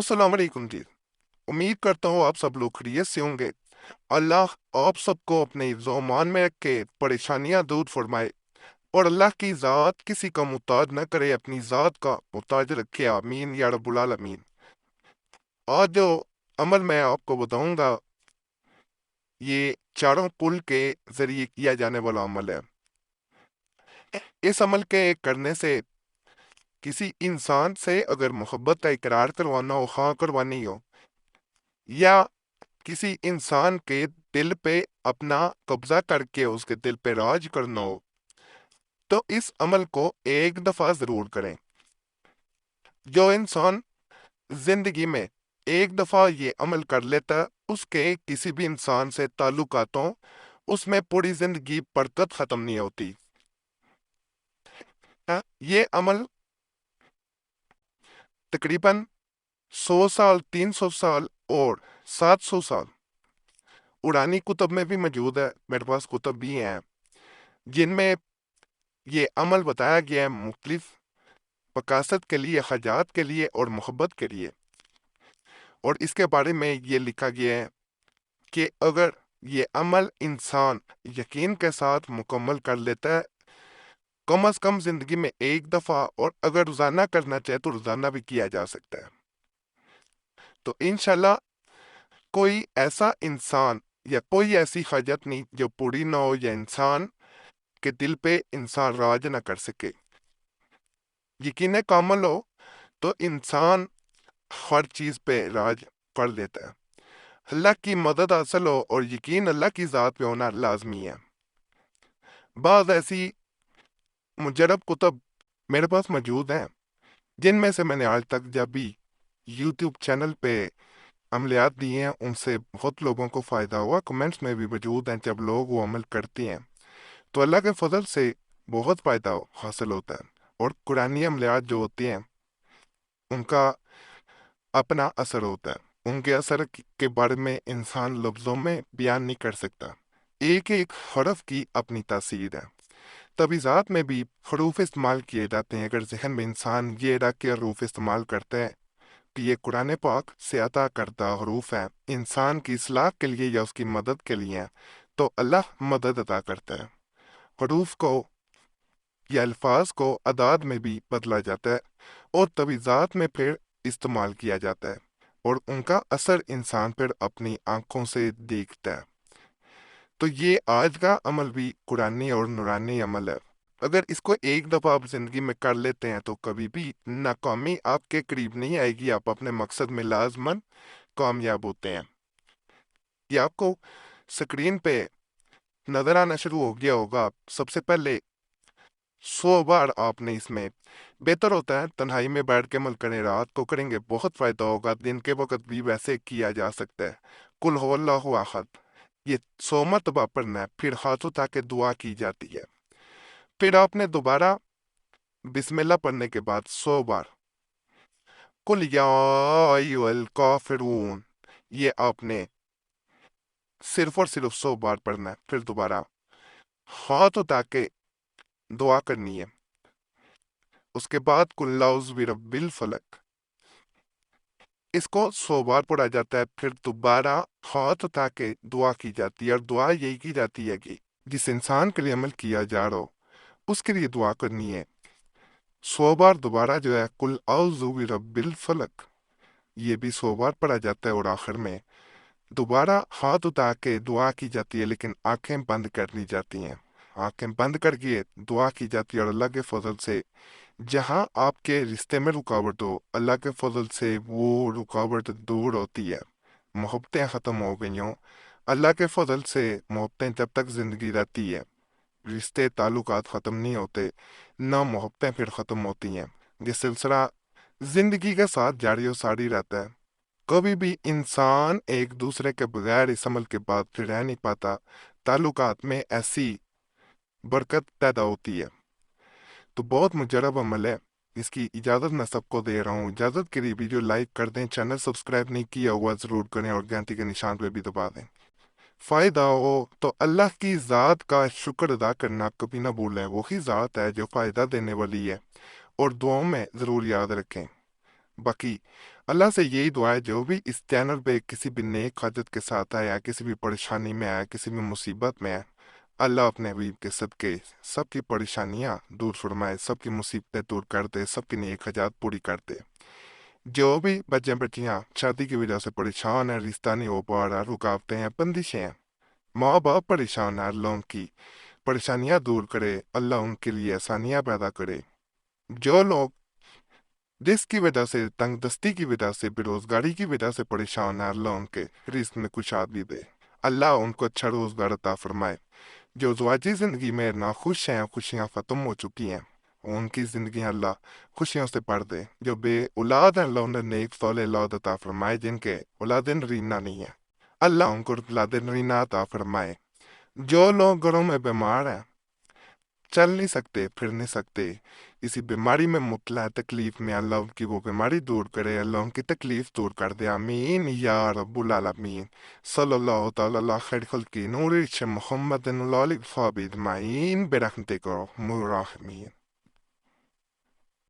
अस्सलाम वालेकुम जी। उम्मीद करता हूँ आप सब लोग खैरियत से होंगे। अल्लाह आप सबको अपने हिफ्ज़-ओ अमान में रख के परेशानियां दूर फरमाए और अल्लाह की ज़ात किसी का मुहताज न करे, अपनी ज़ात का मुहताज रखे। आमीन या रब्बुल आलमीन। आज जो अमल मैं आपको बताऊंगा, ये चारों कुल के ज़रिए किया जाने वाला अमल है। इस अमल के करने से किसी इंसान से अगर मोहब्बत का इकरार करवाना हो, हाँ करवानी हो, या किसी इंसान के दिल पे अपना कब्जा करके उसके दिल पे राज करना हो, तो इस अमल को एक दफा जरूर करें। जो इंसान जिंदगी में एक दफा ये अमल कर लेता, उसके किसी भी इंसान से ताल्लुकातों उसमें पूरी जिंदगी बरकत खत्म नहीं होती। ये अमल तकरीबन 100 साल, 300 साल और 700 साल उड़ानी कुतब में भी मौजूद है। मेरे पास कुतब भी हैं जिनमें ये अमल बताया गया है मुख्तलिफ मकासद के लिए, हजात के लिए और मोहब्बत के लिए। और इसके बारे में ये लिखा गया है कि अगर ये अमल इंसान यकीन के साथ मुकम्मल कर लेता है, कम अज कम जिंदगी में एक दफा, और अगर रोजाना करना चाहे तो रोजाना भी किया जा सकता है, तो इंशाल्लाह कोई ऐसा इंसान या कोई ऐसी हाजत नहीं जो पूरी ना हो, या इंसान के दिल पे इंसान राज ना कर सके। यकीन कामल हो तो इंसान हर चीज पे राज कर लेता है। अल्लाह की मदद हासिल हो और यकीन अल्लाह की ज़ात पे होना लाजमी है। बाद ऐसी मुजरब कुतब मेरे पास मौजूद हैं जिनमें से मैंने आज तक जब भी यूट्यूब चैनल पे अमलियात दिए हैं, उनसे बहुत लोगों को फ़ायदा हुआ। कमेंट्स में भी मौजूद हैं, जब लोग वो अमल करते हैं तो अल्लाह के फजल से बहुत फ़ायदा हासिल होता है। और कुरानी अमलियात जो होती हैं उनका अपना असर होता है। उनके असर के बारे में इंसान लफ्ज़ों में बयान नहीं कर सकता। एक एक हरफ की अपनी तासीर है। तवीज़ात में भी हरूफ इस्तेमाल किए जाते हैं। अगर जहन में इंसान ये रख के हरूफ इस्तेमाल करता है कि ये कुरान पाक से अता करदा हरूफ है, इंसान की इस्लाह के लिए या उसकी मदद के लिए है, तो अल्लाह मदद अता करता है। हरूफ को या अल्फाज को अदाद में भी बदला जाता है और तवीज़ात में फिर इस्तेमाल किया जाता है, और उनका असर इंसान पर अपनी आंखों से देखता है। तो ये आज का अमल भी कुरानी और नूरानी अमल है। अगर इसको एक दफ़ा आप ज़िंदगी में कर लेते हैं तो कभी भी नाकामी आपके करीब नहीं आएगी। आप अपने मकसद में लाजमन कामयाब होते हैं। ये आपको स्क्रीन पे नज़र आना शुरू हो गया होगा। सबसे पहले 100 बार आपने इसमें, बेहतर होता है तन्हाई में बैठ के अमल करें, रात को करेंगे बहुत फ़ायदा होगा। दिन के वक्त भी वैसे किया जा सकता है। कुल हुवल्लाहु अहद, ये 100 मरतबा पढ़ना है, फिर हाथ उठा के दुआ की जाती है। फिर आपने दोबारा बिस्मिल्लाह पढ़ने के बाद 100 बार कुल या अय्युहल काफिरून, ये आपने सिर्फ और सिर्फ 100 बार पढ़ना है। फिर दोबारा हाथ उठा के दुआ करनी है। उसके बाद कुल औज़ु बिरब्बिल फलक, इसको 100 बार पढ़ा जाता है। फिर दोबारा हाथ उठा के दुआ की जाती है, और दुआ यही की जाती है कि जिस इंसान के लिए अमल किया जा रहा हो उसके लिए दुआ करनी है। 100 बार दोबारा जो है कुल औज़ु बिरब्बिल फलक, ये भी 100 बार पढ़ा जाता है। और आखिर में दोबारा हाथ उठा के दुआ की जाती है, लेकिन आंखें बंद कर ली जाती हैं। आंखें बंद करके दुआ की जाती है, और अल्लाह के फजल से जहां आपके रिश्ते में रुकावट हो, अल्लाह के फजल से वो रुकावट दूर होती है। मोहब्बतें ख़त्म हो गई हों, अल्लाह के फजल से मोहब्बतें जब तक ज़िंदगी रहती है, रिश्ते ताल्लुकात ख़त्म नहीं होते, ना मोहब्बतें फिर ख़त्म होती हैं। ये सिलसिला ज़िंदगी के साथ जारी और सारी रहता है। कभी भी इंसान एक दूसरे के बगैर इस अमल के बाद फिर रह नहीं पाता। ताल्लुकात में ऐसी बरकत पैदा होती है। तो बहुत मुजरब अमल है। इसकी इजाज़त मैं सबको दे रहा हूँ। इजाज़त के लिए वीडियो लाइक कर दें, चैनल सब्सक्राइब नहीं किया हुआ ज़रूर करें, और घंटी के निशान पे भी दबा दें। फ़ायदा हो तो अल्लाह की ज़ात का शुक्र अदा करना कभी ना भूलें। वही ज़ात है जो फ़ायदा देने वाली है, और दुआओं में ज़रूर याद रखें। باقی اللہ سے یہی دعا ہے جو بھی اس چینل پہ کسی بھی نیک حاجت کے ساتھ آیا، کسی بھی پریشانی میں آیا، کسی بھی مصیبت میں آیا، اللہ اپنے حبیب کے صدقے سب کی پریشانیاں دور فرمائے، سب کی مصیبتیں دور کر دے، سب کی نیک حاجات پوری کر دے۔ جو بھی بچے بچیاں شادی کی وجہ سے پریشان ہیں، رشتہ نہیں ہو پا رہا، رکاوٹیں ہیں، بندشیں ہیں، ماں باپ پریشان ہیں، اللہ ان کی پریشانیاں دور کرے، اللہ ان کے لیے آسانیاں پیدا کرے۔ جو لوگ جس کی وجہ سے تنگ دستی کی وجہ سے بے روزگاری کی وجہ سے پریشان ہیں، اللہ ان کے رزق میں کشادگی دے، اللہ ان کو اچھا روزگار عطا فرمائے۔ جو زواجی زندگی میں ناخوش ہیں، خوشیاں ختم ہو چکی ہیں، ان کی زندگی اللہ خوشیوں سے بھر دے۔ جو بے اولاد ہیں، اللہ انہیں نیک صالح اولاد عطا فرمائے، جن کے اولاد نرینہ نہیں ہے، اللہ ان کو اولاد نرینہ عطا فرمائے۔ جو لوگ گھروں میں بیمار ہیں، چل نہیں سکتے، پھر نہیں سکتے، کسی بیماری میں مبتلا ہے، تکلیف میں، اللہ ان کی وہ بیماری دور کرے، اللہ ان کی تکلیف دور کر دے، آمین یا رب العالمین۔ صلی اللہ تعالی علی خیر خلقی نور محمد علیہ وآلہ اجمعین برحمتک یا ارحم الراحمین۔